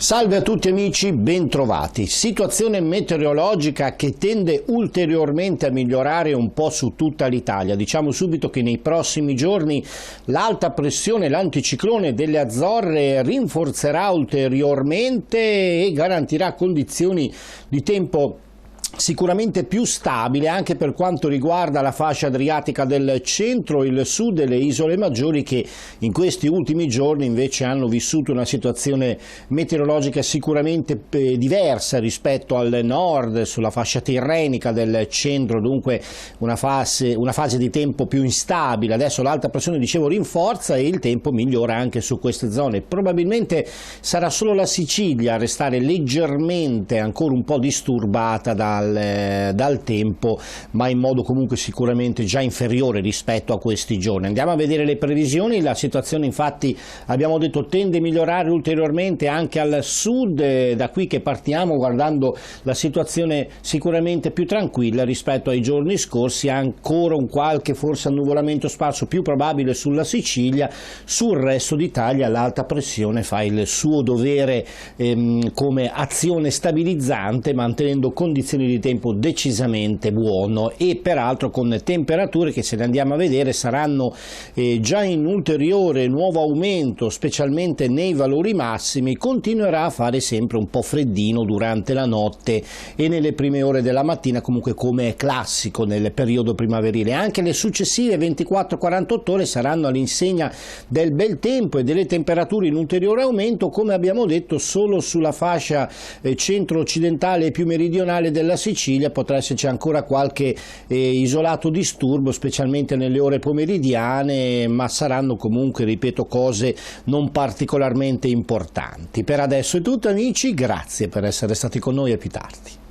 Salve a tutti amici, bentrovati. Situazione meteorologica che tende ulteriormente a migliorare un po' su tutta l'Italia. Diciamo subito che nei prossimi giorni l'alta pressione, l'anticiclone delle Azzorre rinforzerà ulteriormente e garantirà condizioni di tempo sicuramente più stabile anche per quanto riguarda la fascia adriatica del centro, il sud e le isole maggiori, che in questi ultimi giorni invece hanno vissuto una situazione meteorologica sicuramente diversa rispetto al nord, sulla fascia tirrenica del centro, dunque una fase di tempo più instabile. Adesso l'alta pressione, dicevo, rinforza e il tempo migliora anche su queste zone. Probabilmente sarà solo la Sicilia a restare leggermente ancora un po' disturbata dal tempo, ma in modo comunque sicuramente già inferiore rispetto a questi giorni. Andiamo a vedere le previsioni. La situazione infatti, abbiamo detto, tende a migliorare ulteriormente anche al sud, da qui che partiamo guardando la situazione sicuramente più tranquilla rispetto ai giorni scorsi, ancora un qualche forse annuvolamento sparso più probabile sulla Sicilia. Sul resto d'Italia l'alta pressione fa il suo dovere come azione stabilizzante, mantenendo condizioni di tempo decisamente buono e peraltro con temperature che, se le andiamo a vedere, saranno già in ulteriore nuovo aumento, specialmente nei valori massimi. Continuerà a fare sempre un po' freddino durante la notte e nelle prime ore della mattina, comunque come è classico nel periodo primaverile. Anche le successive 24-48 ore saranno all'insegna del bel tempo e delle temperature in ulteriore aumento, come abbiamo detto. Solo sulla fascia centro-occidentale e più meridionale della Sicilia potrà esserci ancora qualche isolato disturbo, specialmente nelle ore pomeridiane, ma saranno comunque, ripeto, cose non particolarmente importanti. Per adesso è tutto amici, grazie per essere stati con noi e più tardi.